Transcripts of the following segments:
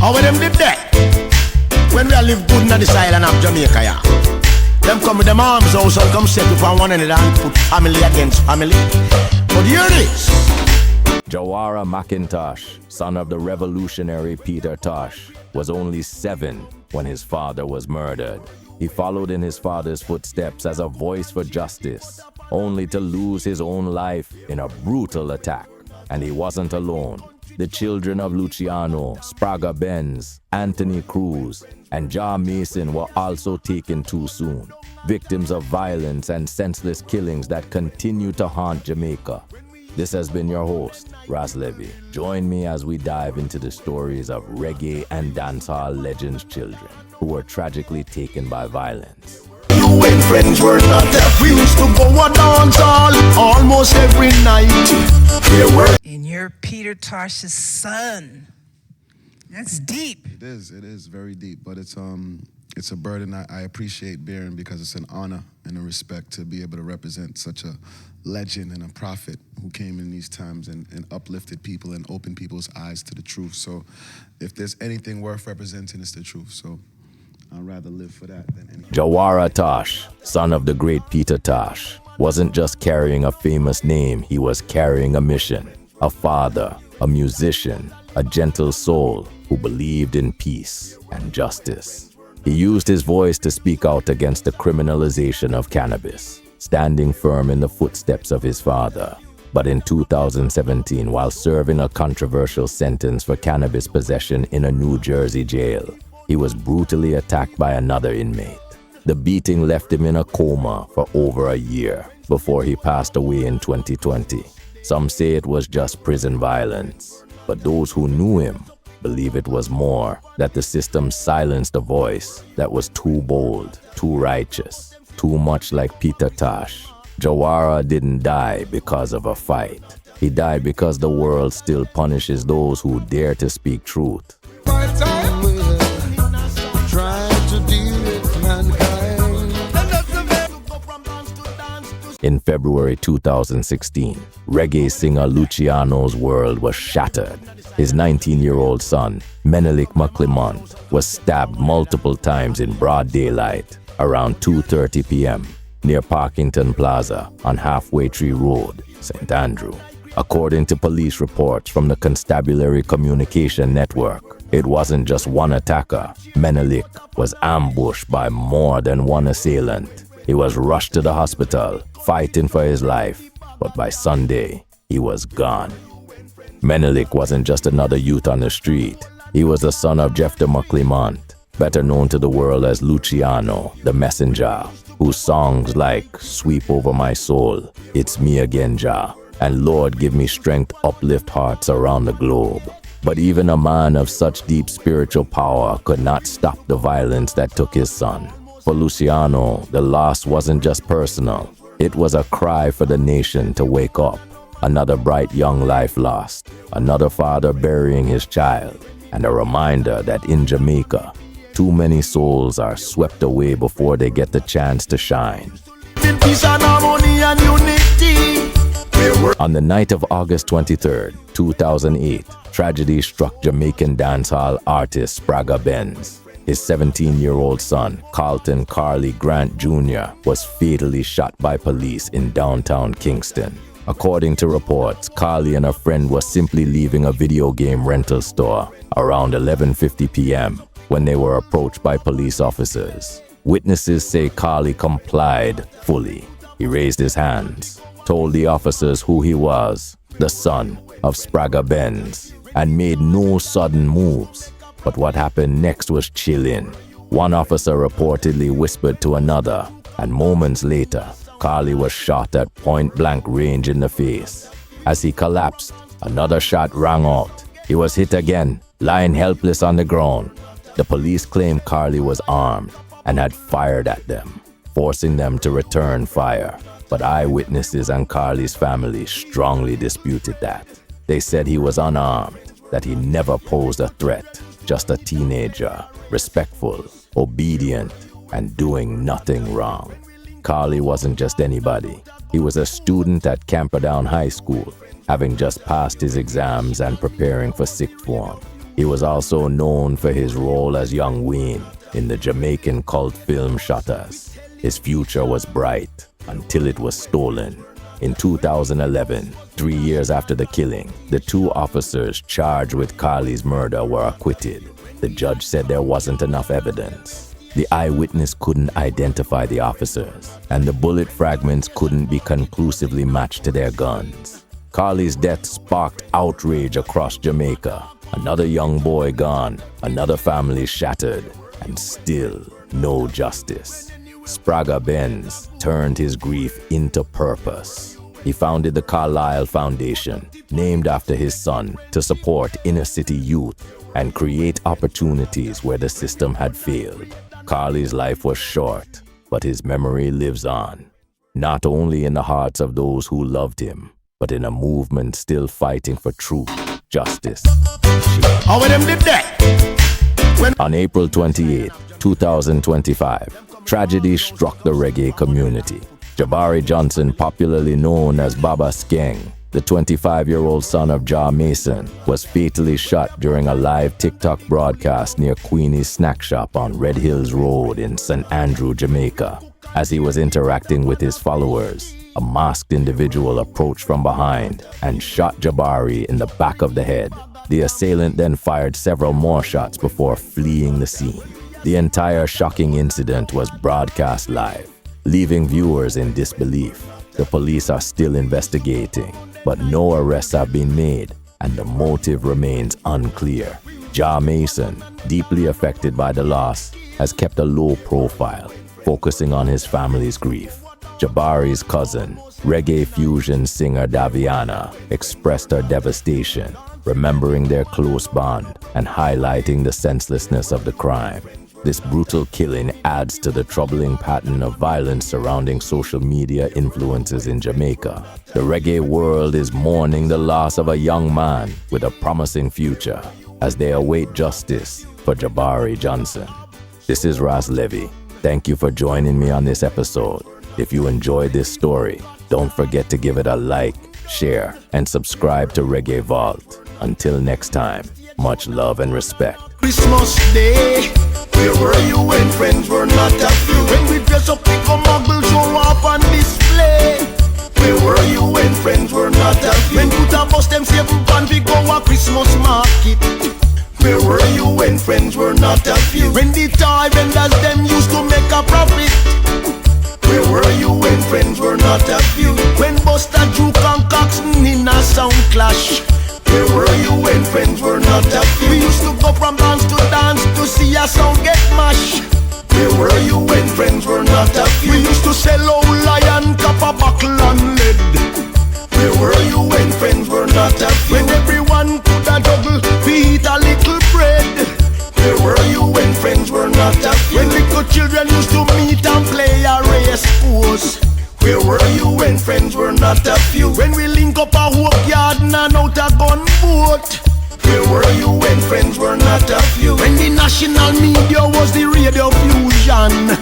How when them did that? When we live good in this island of Jamaica, yeah. Them come with them arms house and come set up on one end and put family against family. But here it is. Jawara McIntosh, son of the revolutionary Peter Tosh, was only 7 when his father was murdered. He followed in his father's footsteps as a voice for justice, only to lose his own life in a brutal attack. And he wasn't alone. The children of Luciano, Spragga Benz, Cruz, and Jah Mason were also taken too soon, victims of violence and senseless killings that continue to haunt Jamaica. This has been your host, Ras Levy. Join me as we dive into the stories of reggae and dancehall legends' children who were tragically taken by violence. You and friends were not deaf. We used to go a dancehall almost every night. And you're Peter Tosh's son. That's deep. It is very deep, but it's a burden I appreciate bearing because it's an honor and a respect to be able to represent such a legend and a prophet who came in these times and uplifted people and opened people's eyes to the truth. So if there's anything worth representing, it's the truth. So I'd rather live for that than anything. Jawara Tash, son of the great Peter Tosh, wasn't just carrying a famous name, he was carrying a mission. A father, a musician, a gentle soul who believed in peace and justice. He used his voice to speak out against the criminalization of cannabis, standing firm in the footsteps of his father. But in 2017, while serving a controversial sentence for cannabis possession in a New Jersey jail, he was brutally attacked by another inmate. The beating left him in a coma for over a year before he passed away in 2020. Some say it was just prison violence, but those who knew him believe it was more, that the system silenced a voice that was too bold, too righteous, too much like Peter Tosh. Jawara didn't die because of a fight. He died because the world still punishes those who dare to speak truth. In February 2016, reggae singer Luciano's world was shattered. His 19-year-old son, Menelik Mcclemont, was stabbed multiple times in broad daylight around 2:30 p.m. near Parkington Plaza on Halfway Tree Road, St. Andrew. According to police reports from the Constabulary Communication Network, it wasn't just one attacker. Menelik was ambushed by more than one assailant. He was rushed to the hospital, fighting for his life, but by Sunday, he was gone. Menelik wasn't just another youth on the street. He was the son of Jawara McIntosh, better known to the world as Luciano, the messenger, whose songs like Sweep Over My Soul, It's Me Again, Jah, and Lord Give Me Strength uplift hearts around the globe. But even a man of such deep spiritual power could not stop the violence that took his son. For Luciano, the loss wasn't just personal. It was a cry for the nation to wake up. Another bright young life lost, another father burying his child, and a reminder that in Jamaica, too many souls are swept away before they get the chance to shine. On the night of August 23, 2008, tragedy struck Jamaican dancehall artist Spragga Benz. His 17-year-old son, Carlton Grant Jr, was fatally shot by police in downtown Kingston. According to reports, Carly and a friend were simply leaving a video game rental store around 11:50 p.m. when they were approached by police officers. Witnesses say Carly complied fully. He raised his hands, told the officers who he was, the son of Spragga Benz, and made no sudden moves. But what happened next was chilling. One officer reportedly whispered to another, and moments later, Carly was shot at point-blank range in the face. As he collapsed, another shot rang out. He was hit again, lying helpless on the ground. The police claimed Carly was armed and had fired at them, forcing them to return fire. But eyewitnesses and Carly's family strongly disputed that. They said he was unarmed, that he never posed a threat, just a teenager, respectful, obedient, and doing nothing wrong. Carly wasn't just anybody. He was a student at Camperdown High School, having just passed his exams and preparing for sixth form. He was also known for his role as young Wayne in the Jamaican cult film Shutters. His future was bright until it was stolen. In 2011, 3 years after the killing, the 2 officers charged with Carly's murder were acquitted. The judge said there wasn't enough evidence. The eyewitness couldn't identify the officers, and the bullet fragments couldn't be conclusively matched to their guns. Carly's death sparked outrage across Jamaica. Another young boy gone, another family shattered, and still no justice. Spragga Benz turned his grief into purpose. He founded the Carlisle Foundation, named after his son, to support inner-city youth and create opportunities where the system had failed. Carly's life was short, but his memory lives on, not only in the hearts of those who loved him, but in a movement still fighting for truth, justice. On April 28, 2025, tragedy struck the reggae community. Jabari Johnson, popularly known as Baba Skeng, the 25-year-old son of Jah Mason, was fatally shot during a live TikTok broadcast near Queenie's Snack Shop on Red Hills Road in St. Andrew, Jamaica. As he was interacting with his followers, a masked individual approached from behind and shot Jabari in the back of the head. The assailant then fired several more shots before fleeing the scene. The entire shocking incident was broadcast live, leaving viewers in disbelief. The police are still investigating, but no arrests have been made, and the motive remains unclear. Jah Mason, deeply affected by the loss, has kept a low profile, focusing on his family's grief. Jabari's cousin, reggae fusion singer Daviana, expressed her devastation, remembering their close bond and highlighting the senselessness of the crime. This brutal killing adds to the troubling pattern of violence surrounding social media influences in Jamaica. The reggae world is mourning the loss of a young man with a promising future as they await justice for Jabari Johnson. This is Ras Levy. Thank you for joining me on this episode. If you enjoyed this story, don't forget to give it a like, share, and subscribe to Reggae Vault. Until next time, much love and respect. Christmas Day, where were you when friends were not a few? When we dress up, pick a muggle, show up on display. Where were you when friends were not a few? When put a bus, them 7 pound, we go a Christmas market. Where were you when friends were not a few? When the toy vendors, them used to make a profit. Where were you when friends were not a few? When Buster, Juke and Coxon in a sound clash. Where were you when friends were not a few? We used to go from dance to see a song get mashed. Where were you when friends were not a few? We used to sell old lion, copper, buckle and lead. Where were you when friends were not a few? When everyone could a juggle, we eat a little bread. Where were you when friends were not a few? When little children used to meet and play a race course. Where were you when friends were not a few? When we link up a hook yard and out a gun boat. Where were you when friends were not a few? When the national media was the radio fusion.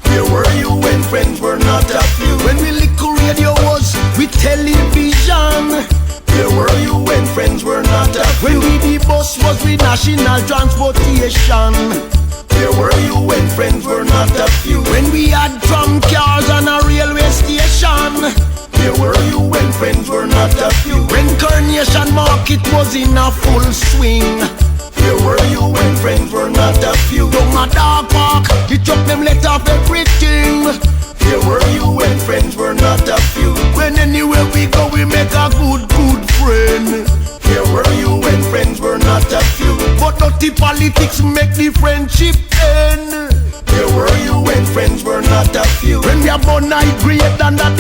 Where were you when friends were not a few? When we little radio was with television. Where were you when friends were not a few? When we the bus was with national transportation. Where were you when friends were not a few? When we had tram cars on a railway station. Where were you when friends were not a few? When Coronation Market was in a full swing. Where were you when friends were not a few? Down a dog park, the truck them let off everything. Where were you when friends were not a few? When anywhere we go we make a good friend. Where were you when friends were not a few? But dirty politics make the friendship end. Where were you when friends were not a few? When we are born night great and that